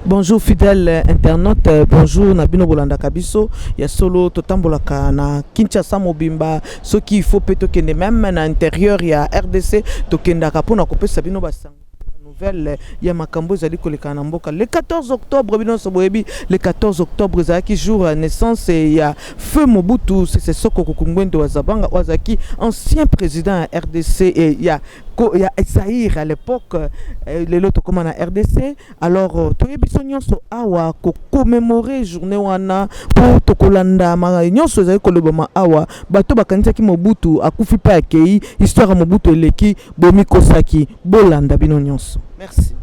Bonjour fidèles internautes, bonjour Nabino Bolanda Kabiso, ya solo totambolaka na Kinshasa mobimba, ce qu'il faut peut-être que même à l'intérieur il y a RDC, tokenda kapona kopé sabino basang. Nouvelle ya makambo zali koleka na mboka le 14 octobre bino soboyebi le 14 octobre zaki jour naissance ya feu Mobutu c'est Seko Kokungwendo Wazabanga wazaki ancien président à RDC et il y a Zaïre à l'époque les loto comme na RDC alors toyebi so nyonso awa ko commémorer journée wana pour tokolanda ma nyonso zali kolobama awa bato bakanisa ki Mobutu akufi pa akei histoire Mobutu eleki bomi kosaki bolanda bino nyonso. Merci.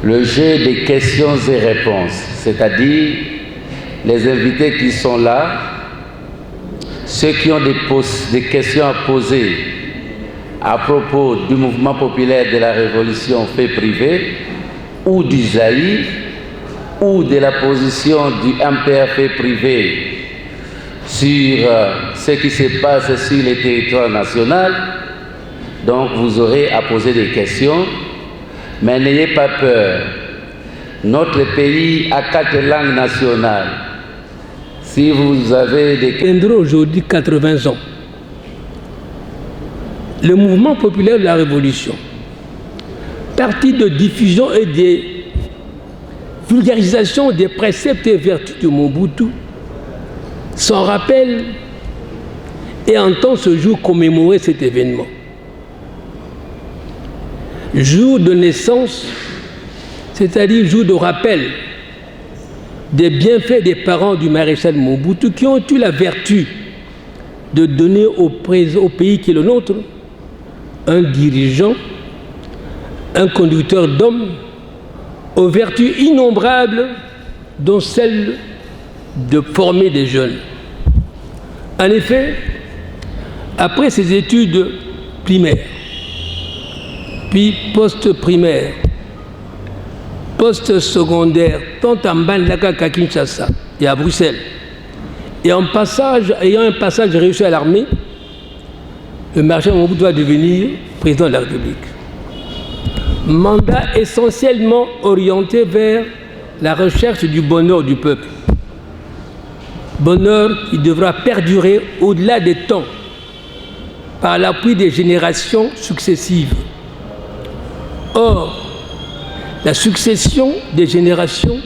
Le jeu des questions et réponses, c'est-à-dire les invités qui sont là, ceux qui ont des questions à poser à propos du mouvement populaire de la révolution fait privé ou du Zaïre ou de la position du MPR fait privé sur ce qui se passe sur le territoire national. Donc vous aurez à poser des questions. Mais n'ayez pas peur, notre pays a 4 langues nationales. Si vous avez des... Indro aujourd'hui 80 ans. Le mouvement populaire de la Révolution, parti de diffusion et de vulgarisation des préceptes et vertus de Mobutu, s'en rappelle et entend ce jour commémorer cet événement. Jour de naissance, c'est-à-dire jour de rappel des bienfaits des parents du maréchal Mobutu qui ont eu la vertu de donner au pays qui est le nôtre un dirigeant, un conducteur d'hommes aux vertus innombrables dont celle de former des jeunes. En effet, après ses études primaires, puis post-primaire, post-secondaire, tant en Bandaka qu'à Kinshasa et à Bruxelles, et ayant un passage réussi à l'armée, le maréchal Mobutu va devenir président de la République. Mandat essentiellement orienté vers la recherche du bonheur du peuple. Bonheur qui devra perdurer au-delà des temps par l'appui des générations successives. Or, la succession des générations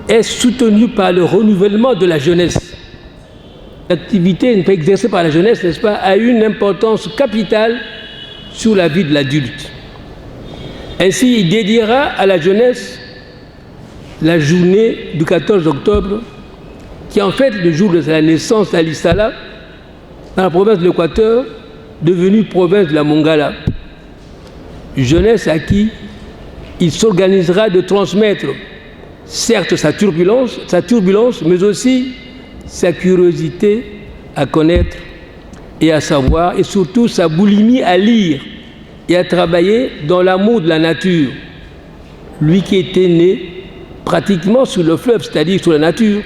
est soutenue par le renouvellement de la jeunesse. L'activité exercée par la jeunesse, n'est-ce pas, a une importance capitale sur la vie de l'adulte. Ainsi, il dédiera à la jeunesse la journée du 14 octobre, qui est en fait le jour de la naissance d'Ali Salah, dans la province de l'Équateur, devenue province de la Mongala. Jeunesse à qui il s'organisera de transmettre certes sa turbulence, mais aussi sa curiosité à connaître et à savoir, et surtout sa boulimie à lire et à travailler dans l'amour de la nature. Lui qui était né pratiquement sur le fleuve, c'est-à-dire sur la nature,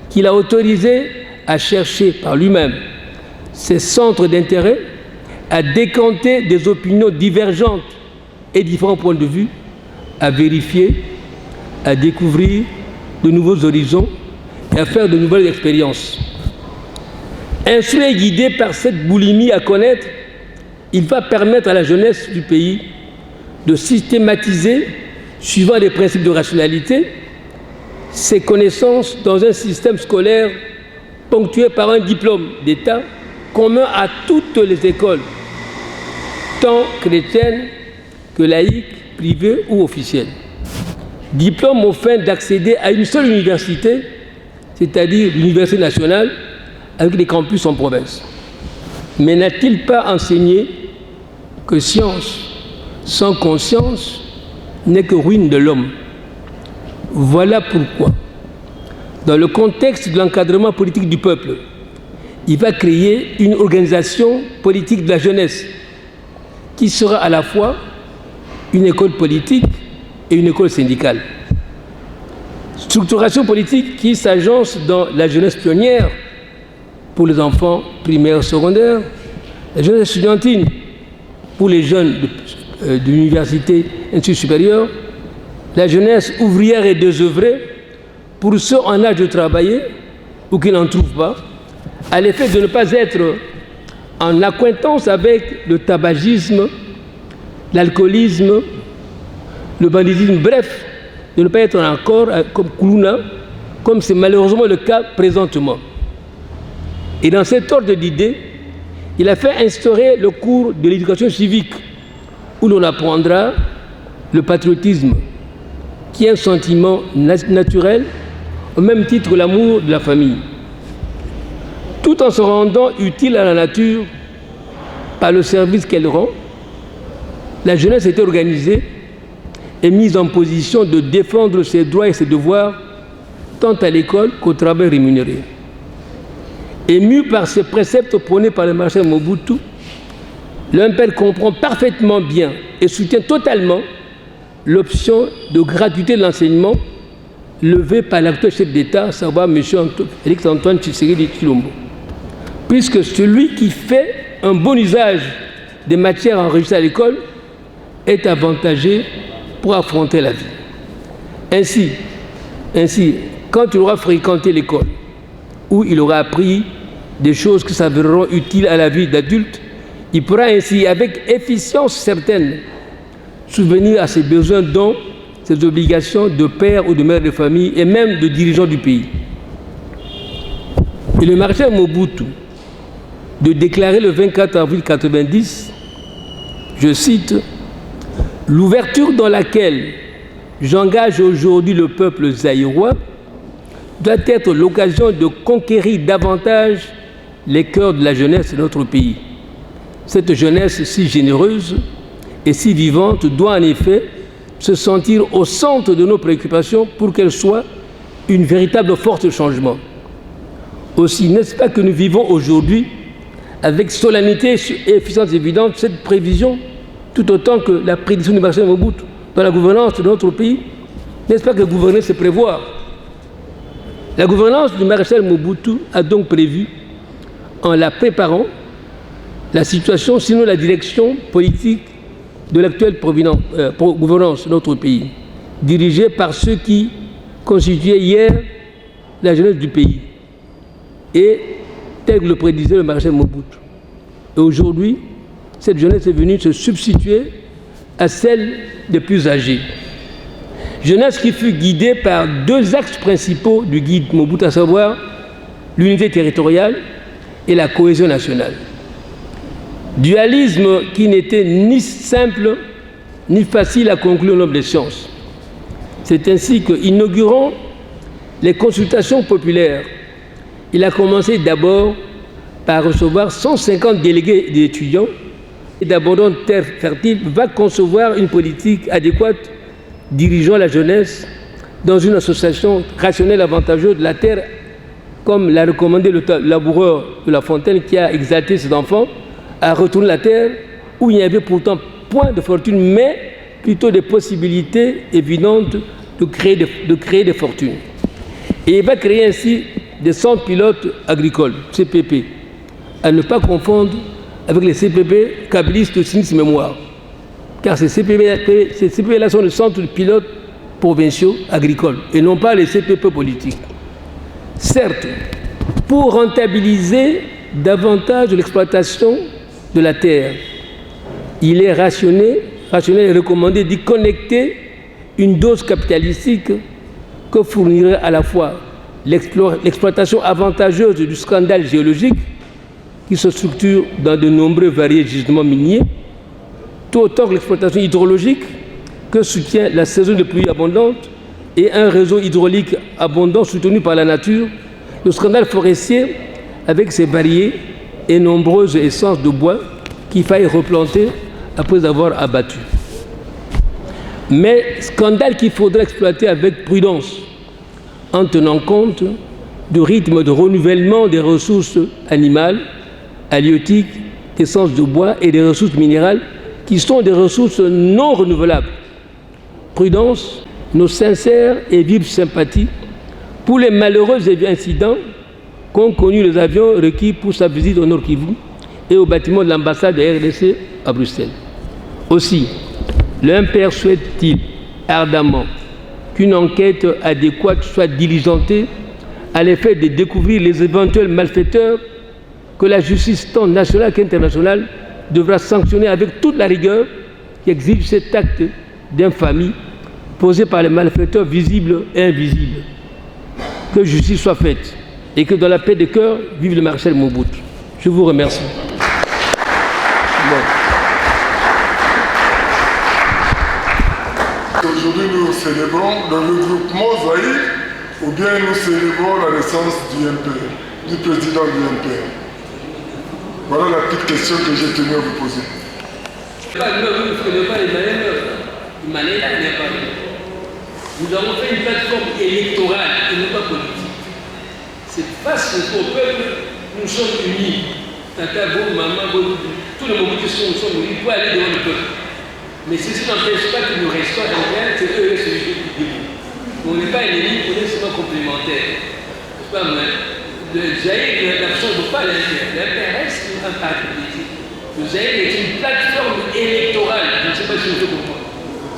qu'il a autorisé à chercher par lui-même ses centres d'intérêt, à décanter des opinions divergentes et différents points de vue, à vérifier, à découvrir de nouveaux horizons et à faire de nouvelles expériences. Instruit et guidé par cette boulimie à connaître, il va permettre à la jeunesse du pays de systématiser, suivant les principes de rationalité, ses connaissances dans un système scolaire ponctué par un diplôme d'État commun à toutes les écoles, tant chrétiennes que laïques, privées ou officielles. Diplôme aux fins d'accéder à une seule université, c'est-à-dire l'université nationale, avec des campus en province. Mais n'a-t-il pas enseigné que science sans conscience n'est que ruine de l'homme? Voilà pourquoi, dans le contexte de l'encadrement politique du peuple, il va créer une organisation politique de la jeunesse qui sera à la fois une école politique et une école syndicale. Structuration politique qui s'agence dans la jeunesse pionnière pour les enfants primaires, secondaires, la jeunesse estudiantine pour les jeunes d'université, instituts supérieurs, la jeunesse ouvrière et désœuvrée pour ceux en âge de travailler ou qui n'en trouvent pas, à l'effet de ne pas être en accointance avec le tabagisme, l'alcoolisme, le banditisme, bref, de ne pas être encore comme Koulouna, comme c'est malheureusement le cas présentement. Et dans cet ordre d'idées, il a fait instaurer le cours de l'éducation civique, où l'on apprendra le patriotisme, qui est un sentiment naturel, au même titre que l'amour de la famille. Tout en se rendant utile à la nature par le service qu'elle rend, la jeunesse était organisée et mise en position de défendre ses droits et ses devoirs, tant à l'école qu'au travail rémunéré. Ému par ces préceptes prônés par le maréchal Mobutu, l'UMPEL comprend parfaitement bien et soutient totalement l'option de gratuité de l'enseignement levée par l'actuel chef d'État, à savoir M. Félix Antoine Tshisekedi Tshilombo. Puisque celui qui fait un bon usage des matières enregistrées à l'école est avantagé pour affronter la vie. Ainsi, quand il aura fréquenté l'école, où il aura appris des choses qui s'avéreront utiles à la vie d'adulte, il pourra ainsi, avec efficience certaine, subvenir à ses besoins, dont ses obligations de père ou de mère de famille et même de dirigeant du pays. Et le maréchal Mobutu de déclarer le 24 avril 1990, je cite, « L'ouverture dans laquelle j'engage aujourd'hui le peuple zaïrois doit être l'occasion de conquérir davantage les cœurs de la jeunesse de notre pays. Cette jeunesse si généreuse et si vivante doit en effet se sentir au centre de nos préoccupations pour qu'elle soit une véritable force de changement. Aussi, n'est-ce pas que nous vivons aujourd'hui avec solennité et efficience évidente cette prévision, tout autant que la prédiction du maréchal Mobutu dans la gouvernance de notre pays? N'est-ce pas que gouverner, c'est prévoir? La gouvernance du maréchal Mobutu a donc prévu, en la préparant, la situation, sinon la direction politique de l'actuelle gouvernance de notre pays, dirigée par ceux qui constituaient hier la jeunesse du pays, et tel que le prédisait le maréchal Mobutu. Et aujourd'hui, cette jeunesse est venue se substituer à celle des plus âgés. Jeunesse qui fut guidée par deux axes principaux du guide Mobutu, à savoir l'unité territoriale et la cohésion nationale. Dualisme qui n'était ni simple ni facile à conclure au nom des sciences. C'est ainsi que, inaugurant les consultations populaires, il a commencé d'abord par recevoir 150 délégués d'étudiants et d'abandonnant terre fertile, va concevoir une politique adéquate dirigeant la jeunesse dans une association rationnelle avantageuse de la terre, comme l'a recommandé le laboureur de La Fontaine qui a exalté ses enfants à retourner la terre où il n'y avait pourtant point de fortune, mais plutôt des possibilités évidentes de créer des fortunes. Et il va créer ainsi des centres pilotes agricoles, CPP, à ne pas confondre avec les CPP kabbalistes de Sinistre Mémoire, car ces CPP-là sont les centres pilotes provinciaux agricoles et non pas les CPP politiques. Certes, pour rentabiliser davantage l'exploitation de la terre, il est rationnel et recommandé d'y connecter une dose capitalistique que fournirait à la fois l'exploitation avantageuse du scandale géologique qui se structure dans de nombreux variés gisements miniers, tout autant que l'exploitation hydrologique que soutient la saison de pluie abondante et un réseau hydraulique abondant soutenu par la nature, le scandale forestier avec ses barrières et nombreuses essences de bois qu'il faille replanter après avoir abattu. Mais scandale qu'il faudra exploiter avec prudence, en tenant compte du rythme de renouvellement des ressources animales, halieutiques, essences de bois et des ressources minérales qui sont des ressources non renouvelables. Prudence, nos sincères et vives sympathies pour les malheureux incidents qu'ont connus les avions requis pour sa visite au Nord Kivu et au bâtiment de l'ambassade de RDC à Bruxelles. Aussi, l'UMPR souhaite-t-il ardemment qu'une enquête adéquate soit diligentée à l'effet de découvrir les éventuels malfaiteurs que la justice tant nationale qu'internationale devra sanctionner avec toute la rigueur qui exige cet acte d'infamie posé par les malfaiteurs visibles et invisibles. Que justice soit faite et que dans la paix de cœur vive le maréchal Mobutu. Je vous remercie. Aujourd'hui, nous célébrons le regroupement Zaïre ou bien nous célébrons la naissance du MPR, du président du MPR. Voilà la petite question que j'ai tenu à vous poser. Nous avons fait une plateforme électorale et non pas politique. C'est parce qu'au peuple, nous sommes unis. Tata, vous, maman, vous, tous les moments qui nous sommes unis pour aller devant le peuple. Mais ceci n'empêche pas que nous restons en c'est eux et celui qui debout. On n'est pas ennemis, on est seulement complémentaires. C'est pas mal. Le Zaïre n'absorbe pas l'intérêt. L'intérêt reste un parti politique. Le Zaïre est une plateforme électorale. Je ne sais pas si vous comprenez.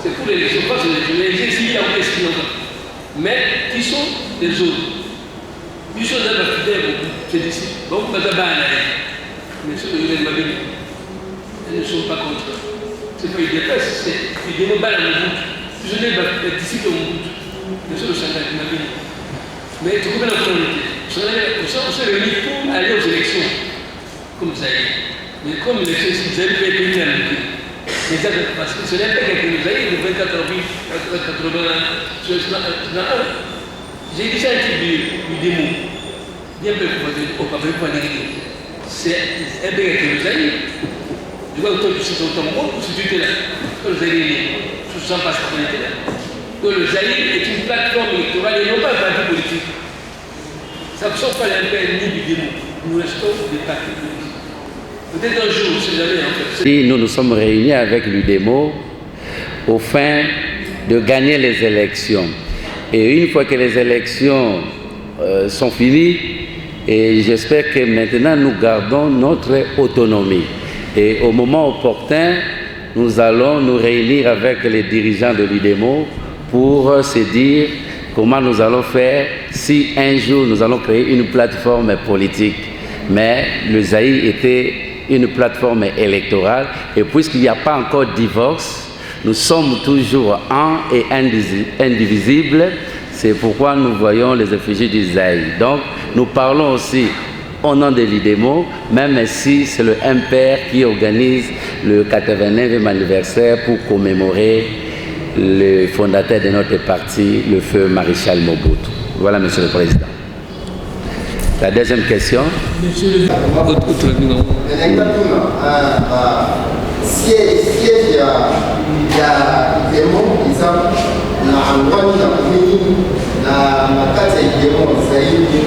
C'est pour les élections, les exilés en question. Mais qui sont des autres. Ils sont dans la fidèle, c'est d'ici. Bon, pas d'abord, mais ceux de l'Ukraine, elles ne sont pas contre eux. C'est pas une détresse, c'est une démobale à mon bout. Je n'ai pas d'ici que mon bout. Mais c'est le chantage de ma vie. Mais tu comprends la communauté. On s'est réunis pour aller aux élections, comme ça. Mais comme l'élection, ils avaient fait une année. Parce que ce n'est pas quelqu'un qui nous a dit, le 24 avril 1981. J'ai dit ça un petit peu des mots. Bien peu au papier pour aller. C'est un peu qui nous a dit. Je vois que tu sais ton temps, ou si tu étais là, quand le Zaïre est né, je ne sens pas ce qu'on était là. Donc le Zaïre est une plateforme électorale et non pas un parti politique. Ça ne sort pas l'IMPR ni du démon. Nous restons des partis politiques. Peut-être un jour, si jamais en fait. Et nous nous sommes réunis avec l'UDEMO au fin de gagner les élections. Et une fois que les élections sont finies, et j'espère que maintenant nous gardons notre autonomie. Et au moment opportun, nous allons nous réunir avec les dirigeants de l'UDEMO pour se dire comment nous allons faire si un jour nous allons créer une plateforme politique. Mais le Zaïre était une plateforme électorale et puisqu'il n'y a pas encore de divorce, nous sommes toujours un et indivisibles. C'est pourquoi nous voyons les effigies du Zaïre. Donc nous parlons aussi au nom de l'UDEMO, même si c'est le MPR qui organise le 89e anniversaire pour commémorer le fondateur de notre parti, le feu maréchal Mobutu. Voilà, Monsieur le Président. La deuxième question. Monsieur le Président. Si il y a des mots qui sont la makati ya Idemo zaidi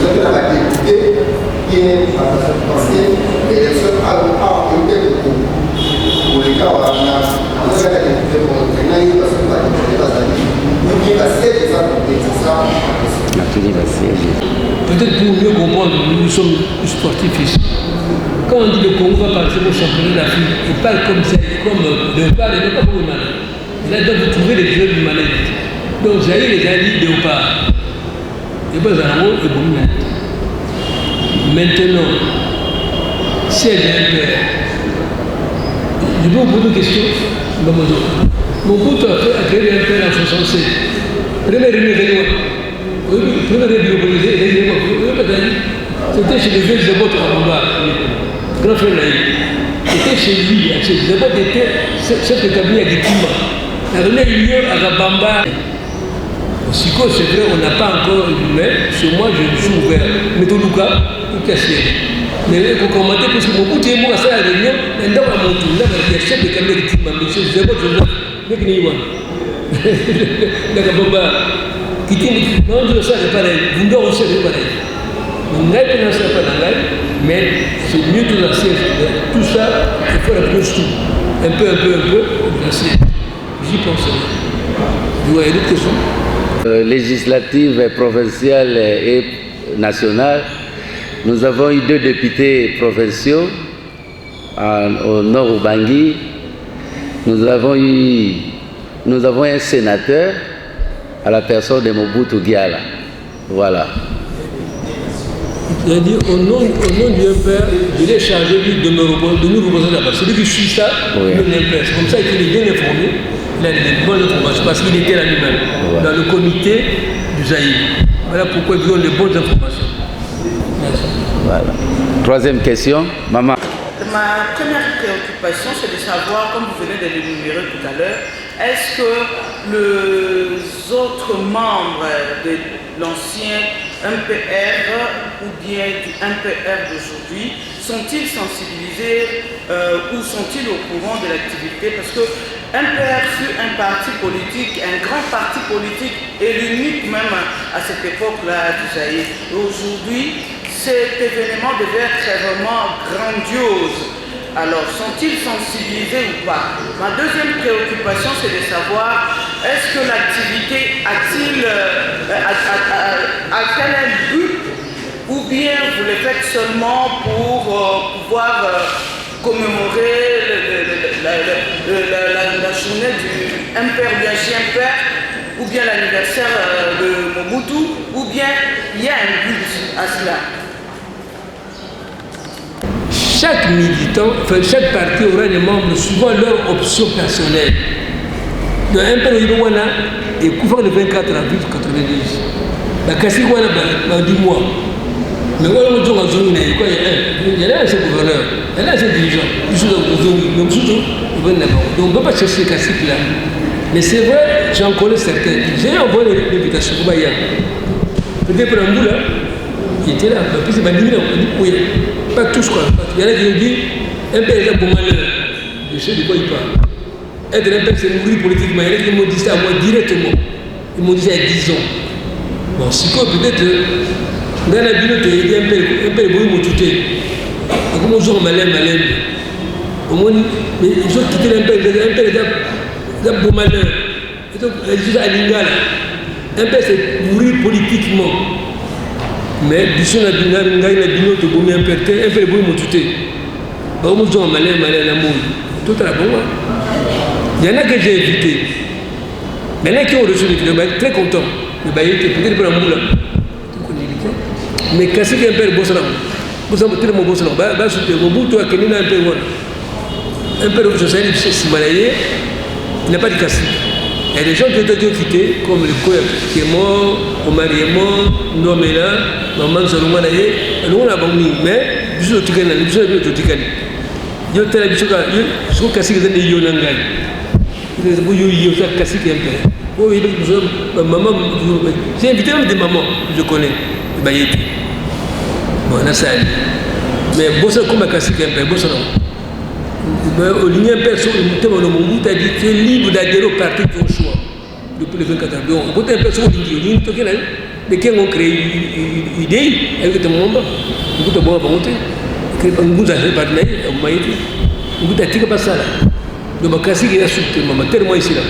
vous avez la député qui est passé l'élection à pour les cas où on a la député pour le Sénat, parce que la député va aller. Il va siéger ça pour ça. Peut-être pour mieux comprendre, nous sommes sportifs ici. Quand on dit le Congo va participer au championnat d'Afrique, il parle comme ça, comme Léopard et non pas comme Malais. Là, donc vous trouvez les jeux du Malais. Donc, vous avez les alliés Léopard. Et pas en haut et bon. Maintenant, si elle est un père, je vais vous poser une question. Mon pote a créé un père en 67. Première réunion. C'était chez les vieux Zébot à Ramba, grand frère Naïm. C'était chez lui, chez Zébot était chef de cabinet à Gikima. La réunion a eu lieu à Rabamba. Siko, c'est vrai, on n'a pas encore, mais sur moi, je suis ouvert. Mais tout le cas, tout caché. Mais il faut commenter parce que beaucoup de gens, ça a réunion, et dans mon tour, là, il y a chef de caméra qui m'a mis, c'est bon, je vois, mais qui n'y voit. D'accord, qui dit, non, je sais, c'est pareil, vous ne aussi, c'est pareil. On n'a pas dans ça, mais c'est mieux de lancer tout ça, il faut la plus tout. Un peu, lancer. J'y pense. Vous voyez d'autres questions? Législative, provinciale et nationale, nous avons eu 2 députés provinciaux au nord Ubangi. Nous avons un sénateur à la personne de Mobutu Diala. Voilà. Il a dit au nom du père, il est chargé de nous représenter là-bas. Celui qui suit ça, oui. C'est comme ça qu'il est bien informé. Il a des bonnes informations parce qu'il était là lui-même, ouais. Dans le comité du Zaïre. Voilà pourquoi ils ont les bonnes informations. Merci. Voilà. 3e question, maman. Ma première préoccupation, c'est de savoir, comme vous venez de l'énumérer tout à l'heure, est-ce que les autres membres de l'ancien MPR ou bien du MPR d'aujourd'hui sont-ils sensibilisés ou sont-ils au courant de l'activité? Parce que MPR fut un parti politique, un grand parti politique et l'unique même à cette époque-là du Zaïre. Aujourd'hui, cet événement devait être vraiment grandiose. Alors, sont-ils sensibilisés ou pas? Ma deuxième préoccupation, c'est de savoir, est-ce que l'activité a-t-elle un but ou bien vous le faites seulement pour pouvoir commémorer la journée du MPR, bien chien-père, ou bien l'anniversaire de Mobutu, ou bien il y a un but à cela? Chaque militant, enfin chaque parti aura des membres suivant leur option personnelle. Le MPR et Koufar le 24 avril 92. La Kassi Wana dit moi. Mais voilà, on dit il y a un seul gouverneur, il y a un seul dirigeant. Donc on ne peut pas chercher Kassi là. Mais c'est vrai, j'en connais certains. J'ai envoyé l'invitation au Baïa. Peut-être pour un bout là, il était là. Puis c'est Bandimi là, on dit oui. Pas tous quoi. Il y en a qui ont dit un peu est un bon malheur. Je sais de quoi il parle. Être un peu c'est mourir politiquement. Il y en a qui m'ont dit ça à moi directement. Ils m'ont dit ça il y a 10 ans. Bon, si quoi peut-être dans la ville, il y a un peu de bruit m'ont tué. Comme on joue en malin. Au moins, mais ils ont quitté un peu d'un bon malheur. Et donc, ils disent à Lingala. Un peu c'est mourir politiquement. Mais d'ici on a dit que vous avez un peu de bruit m'ont tué. Vous avez un malin, tout à la bonne. Il y en a que j'ai évité. Il y en a qui ont reçu des vidéos, très contents. Le bail était peut-être pour un moule. Mais quand c'est un peu de boss là, vous avez tellement boss là, vous avez un peu de boss. Un peu de société, c'est malayé, il n'a pas de casse. Il y a des gens qui ont été quittés, comme le Kouer qui est mort, Omar est mort, Nom est là, Maman Salomon est là, nous on a bonné, mais je suis au Tikani, je suis au Tikani. Je suis au Tikani, je suis au Kassi, je suis au Nangai. Je suis au Kassi qui est un peu. Oui, maman, j'ai invité même des mamans, je connais, Bayeti. Bon, on a ça. Mais Bossa comme Kassi qui est un peu, Bossa non. Au ligne personne, tu as dit tu es libre d'adhérer au parti de ton choix depuis le 24 avril. Donc, quand tu es personne qui est mais qui ont créé une idée avec ton membre, tu as bon à monter. Vous avez parlé, vous m'avez dit, vous avez dit que ça là. Donc, Kassi qui est soutenu, maman, tellement ici là.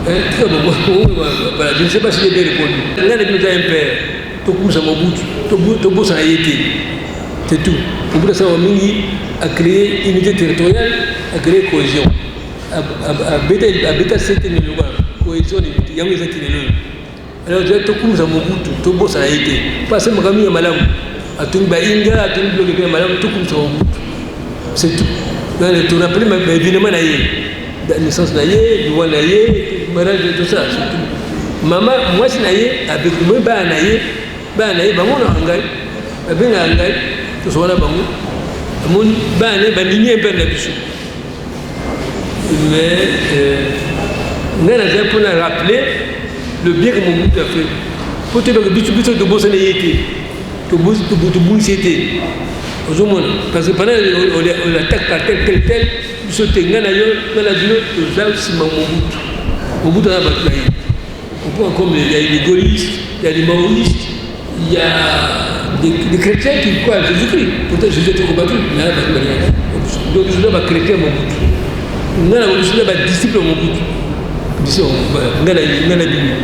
Je ne sais pas si j'ai bien répondu. Là, nous avons un père, tu as ça Mobutu, tu as ça c'est tout. Pour ça, on a créé une unité territoriale, a créé cohésion. À bêta c'était une cohésion, il y a des activités. Alors, je vais te couper à Mobutu, tu bosses à été. Parce que je suis malade. À tout le Baïnga, à tout le bloc, malade, tout comme ça. C'est tout. Tu te rappelles, mais évidemment, la naissance naïe, le voile naïe, le mariage, tout ça, c'est tout. Maman, moi, c'est naïe, avec moi, naïe, naïe, on a engagé. Avec un engagé. Tout ça, on a bangu. Mon bané, banini un peu la bichou. Mais, on a pour rappeler le bien que Mobutu a fait. Pour te dire que Bicho de Bossane était, que Boussi était. Parce que pendant on l'attaque par tel, Bicho te Nganayo, dans la ville, aux gens, c'est Mobutu. Mobutu a battu. On prend comme il y a les gaullistes, il y a les maoïstes, il y a des chrétiens qui croient à Jésus-Christ. Peut-être Jésus était combattu, mais il y a battu. Donc je dois être chrétien Mobutu. Je dois être disciple Mobutu. Disons, on a la Bible.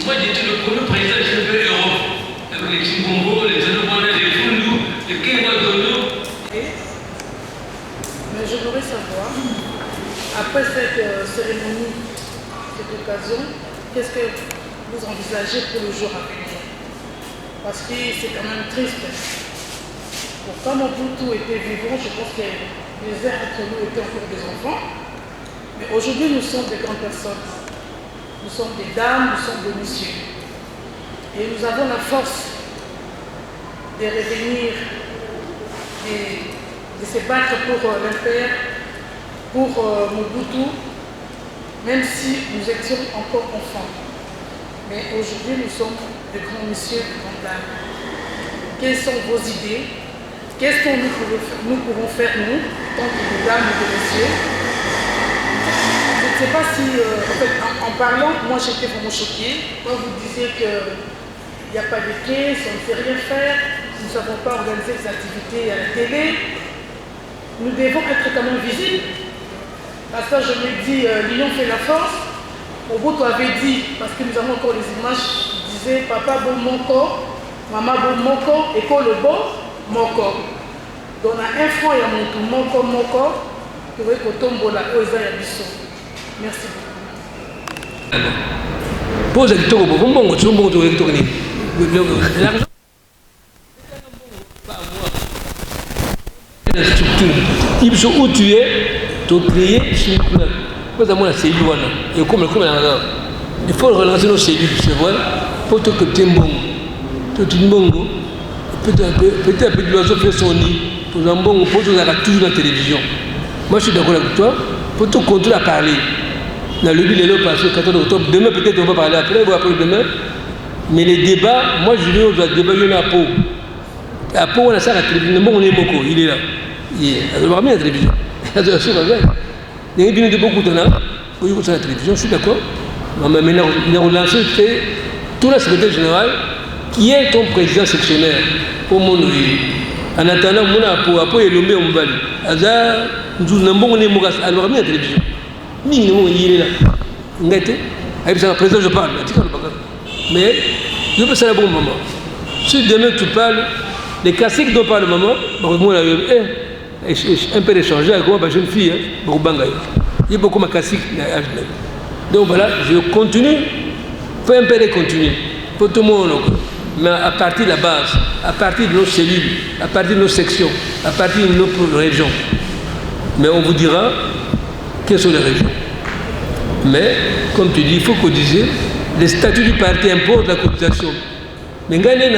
Moi j'étais le premier président de l'Europe, avec les Chimbongo, les Anobana, les Foulou, les Kenwadono. Mais je voudrais savoir, après cette cérémonie, cette occasion, qu'est-ce que vous envisagez pour le jour à venir? Parce que c'est quand même triste. Bon, quand Mobutu était vivant, je pense que les uns entre nous étaient encore des enfants. Mais aujourd'hui, nous sommes des grandes personnes. Nous sommes des dames, nous sommes des messieurs. Et nous avons la force de revenir, de se battre pour l'impère, pour Mobutu, même si nous étions encore enfants. Mais aujourd'hui, nous sommes de grands messieurs, de grandes dames. Quelles sont vos idées? Qu'est-ce que nous pouvons faire, nous, tant que des dames et des messieurs? Je ne sais pas si, en parlant, moi j'étais vraiment choquée quand vous disiez qu'il n'y a pas de caisse, on ne sait rien faire, nous ne savons pas organiser des activités à la télé. Nous devons être quand même visibles. Parce que je me dis, l'union fait la force. Mobutu avait dit, parce que nous avons encore les images, il disait papa bon moko, maman bon moko, et quand le bon moko. Donc on a un franc et un moko moko, qui veut que tombola oza ya biso. Merci beaucoup. Pose la question, l'argent. Il faut où tu es, tu créer la cellule. Et comme il faut relancer nos cellules, c'est vrai, pour que tu aies un bon. Peut-être que l'oiseau fait son nid, pour un bon, pour toujours la télévision. Moi je suis d'accord avec toi, pour tout continuer à parler. Dans le but de l'eau passé, 14 octobre, demain peut-être on va parler après demain. Mais les débats, moi je vais aux débats, il y en a à Pau. À Pau, on a ça à la télévision, on est beaucoup, il est là. Il est vraiment bien à la télévision. Il y a eu beaucoup de temps, oui, vous à la télévision, je suis d'accord. Mais maintenant, c'est tout le secrétaire général qui est ton président sectionnaire pour mon pays. En attendant, on a Pau et l'homme on va aller. Nous avons mis à la télévision. Il est là. Avec le président, je parle. Mais je peux faire un bon moment. Si demain tu parles, les classiques dont parle maman, un peu échangé avec ma jeune fille, il y a beaucoup de classiques. Donc voilà, je continue. Faut un peu les continuer. Pour tout le monde. Mais à partir de la base, à partir de nos cellules, à partir de nos sections, à partir de nos régions. Mais on vous dira quelles sont les régions. Mais, comme tu dis, il faut cotiser. Les statuts du parti imposent la cotisation. Mais gagner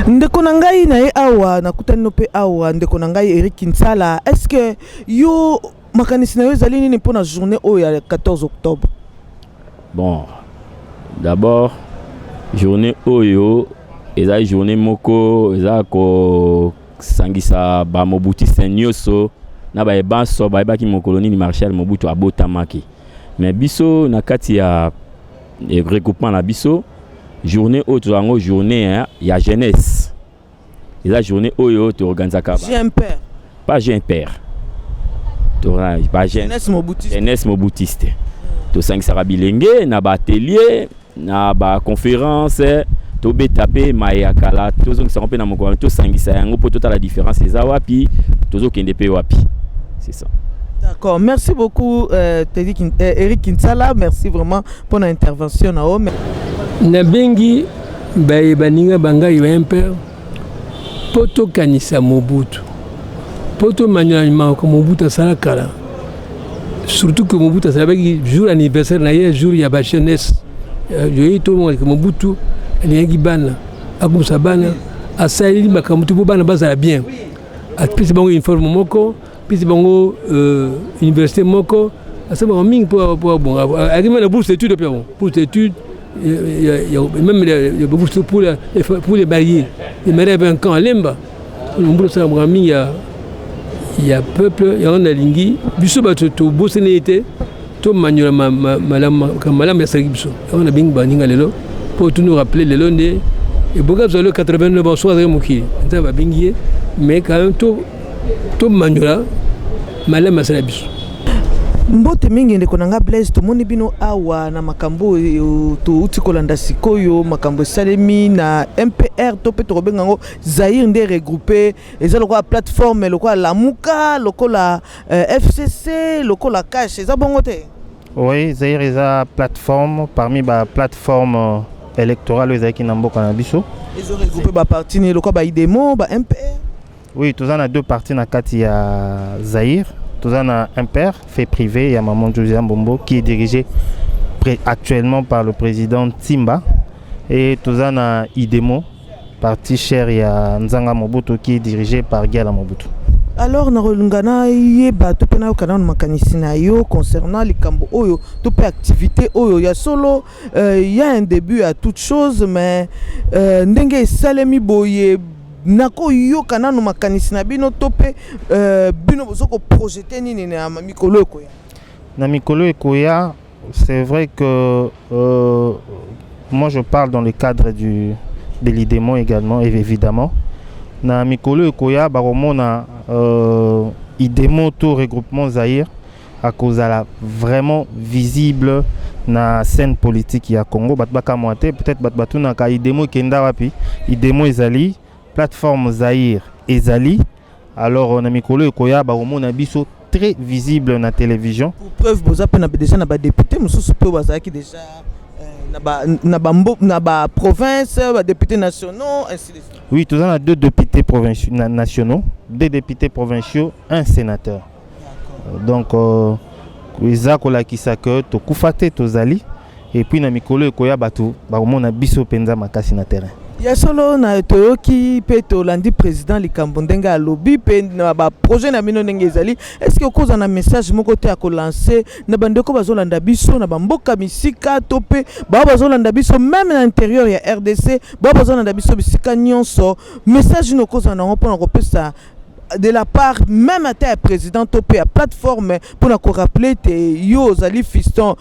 ndeko na ngai na ye awa nakutani no pe awa ndeko na ngai Eric Kinsala, est-ce que yo makanisi na yo ezali nini mpona journée oyo ya 14 octobre? Bon, d'abord journée oyo ezali journée moko ezali ko sangisa ba Mobutiste nyonso na ba ebanso ba ebaki mokoloni ni Marshal Mobutu abotamaki. Mais biso na kati ya regroupement na biso journée oyo tozango journée il y a jeunesse. Et la journée oyo to organizaka J'ai un père. Pas j'ai un père. Pas jeunesse Mobutiste. Jeunesse Mobutiste. To sangisa bilenge na ba atelier na ba conférence to betape mayakala to zongisa pe na moko to sangisa yango po tota la différence eza wapi tozo kende pe wapi. C'est ça. D'accord, merci beaucoup Eric Kinsala, merci vraiment pour l'intervention. Nabengi baninga banga un père poto kanisa Mobutu. poto maniement comme Mobutu sala kala. Surtout que Mobutu sala avec jour anniversaire na jour ya ba jeunesse. Yo tout le monde que Mobutu ni ngibana akum sabana asali makamtu bo bana bazala bien. A puis bon uniforme moko, puis bon université moko, ça va mingi pour bon avec la bourse d'études pour d'études même les bourses pour les bailler. Il me rêve un camp à Lemba. Il y a peuple, il y a un alingui, biso bato to bosenete, to manyola malam ya sagibiso. On a bien baninga lelo pour tout nous rappeler lelo né et boga zolo 89 ans soit moki. Ça va bingier mais quand même to manyola malam ya sagibiso. Mbote mingi ndeko nanga Blaise tomoni bino awa na makambo to uti kolanda sikoyo makambo salemi na MPR to pe to bengango Zaïre nde regroupé eza lokola plateforme lokola Lamuka lokola FCC lokola Cash eza bongo te. Oui, Zaïre eza plateforme parmi ba plateforme électorale ezaki na mboka na biso. Ils ont regroupé ba parti ni lokola ba IDEMO ba MPR. Oui, tous en a deux parties na kati ya Zaïre. Nous avons un père fait privé, il y a Maman José Mbombo qui est dirigé actuellement par le président Timba. Et nous avons IDEMO, parti cher, il y a Nzanga Mobutu qui est dirigé par Giala Mobutu. Alors, nous avons concernant les Kambo Oyo, toutes les activités Oyo, il y a solo, il y a un début à toute chose, mais Ndenge Salemi Boye. Nako yo kana no makanisi na bino tope bino bozoko projeter nini na mikolo ekoya. Na mikolo ekoya, c'est vrai que moi je parle dans le cadre de l'IDEMO également évidemment. Na mikolo ekoya baromona IDEMO to regroupement Zaïre à cause la vraiment visible na scène politique ya Congo batbaka moite peut-être batbatuna ka IDEMO kenda wapi IDEMO ezali plateforme Zaïre et Zali. Alors on a mikolo ekoya ba omona biso très visible na télévision. Pour preuve boza pe na déjà na ba député mususu pe bazaki déjà na ba province, ba députés nationaux ainsi de suite. Oui, tous on a deux députés provinciaux nationaux, deux députés provinciaux, un sénateur. Donc ezako la kisaka to kufate to Zali et puis na mikolo ekoya batu ba omona biso penza makasi na terrain. Il y a solo na toyoki peto landi président likambo ndenge alobi pe na ba projet na mino ndenge ezali. Est-ce que okoza na message moko te ako lancer na bandeko bazolanda biso na bamboka misika to pe ba bazolanda biso même na intérieur ya RDC ba bazolanda biso bisika nyonso message no koza na mpona kopesa de la part même à ta président topé à plateforme pour nous rappeler yo zali fiston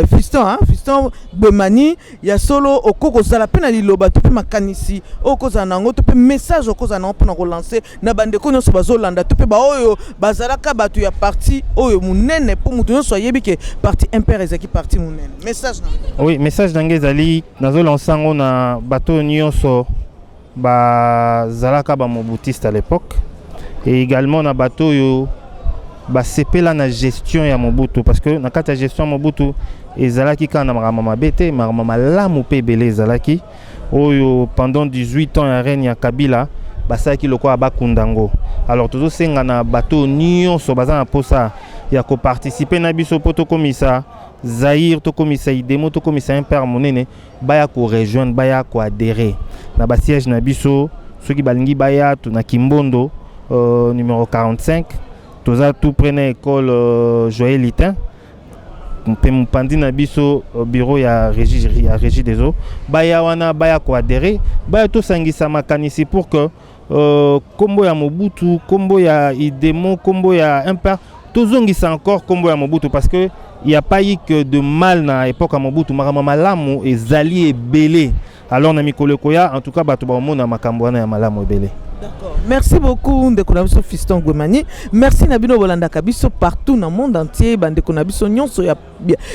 fiston Bomani ya solo okoko zala pena liloba topé makanisi okoza nango topé message okoza nango pour nous relancer na bande ko nyonso bazolanda topé ba oyo bazalaka batu ya parti oyo munene pour mutu nyonso yebi ke parti MPR ezaki parti munene message nango. Oui, message nango zali nazo lansango na bato nyonso ba zalaka ba mobutiste à l'époque et également na bateau yo ba sepela na gestion ya Mobutu parce que na kata gestion Mobutu ezalaki kana mama bete mama lamu pe belé ezalaki oyo pendant 18 ans ya règne ya Kabila basaki loko abakundango. Alors toujours senga na bateau nyonso bazana posa ya ko participer na biso poto komisa Zaïre to komisa IDEMO to komisa MPR monene baya ko rejoindre baya ko adhérer na ba siège na biso soki balingi baya to na Kimbondo numéro 45 toza tout près na école Joël Litin mpe mpandi na biso bureau ya régie des eaux baya wana baya ko adhérer baya to sangisa makanisi pour que kombo ya Mobutu kombo ya IDEMO kombo ya MPR tozongisa encore kombo ya Mobutu parce que il n'y a pas eu que de mal na époque à Mobutu malamu et Zali et belé. Alors na mikolo koya en tout cas bato ba mona makambo na ya malamu e belé. D'accord. Merci beaucoup ndeko na biso Fiston Gwemani. Merci na bino bolanda kabiso partout dans le monde entier bandeko na biso nyonso ya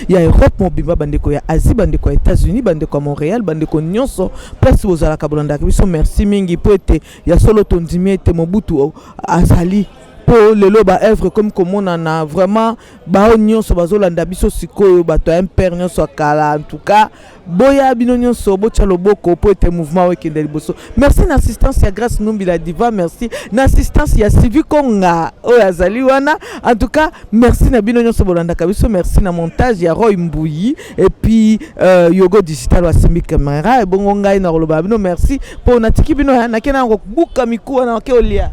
Europe mobimba bandeko ya Asie bandeko ya États-Unis bandeko ya Montréal bandeko nyonso place bozalaka bolanda kabiso merci mingi po ete ya solo tondimi ete Mobutu azali po lelo ba œuvre comme komona na vraiment ba nyonso bazolanda biso sikoyo bato impère nyonso kala en tout cas boya bino nyonso bocha loboko po ete mouvement wekende liboso. Merci na assistance ya Grâce Numbi la diva, merci na assistance ya Sylvie Konga oyo azali wana. En tout cas merci na bino nyonso bolanda kabiso, merci na montage ya Roy Mbouyi et puis Yogo Digital wa Simi Camera et bongo ngai na loba bino merci po na tiki bino na kena ko buka mikuwa na ke olia.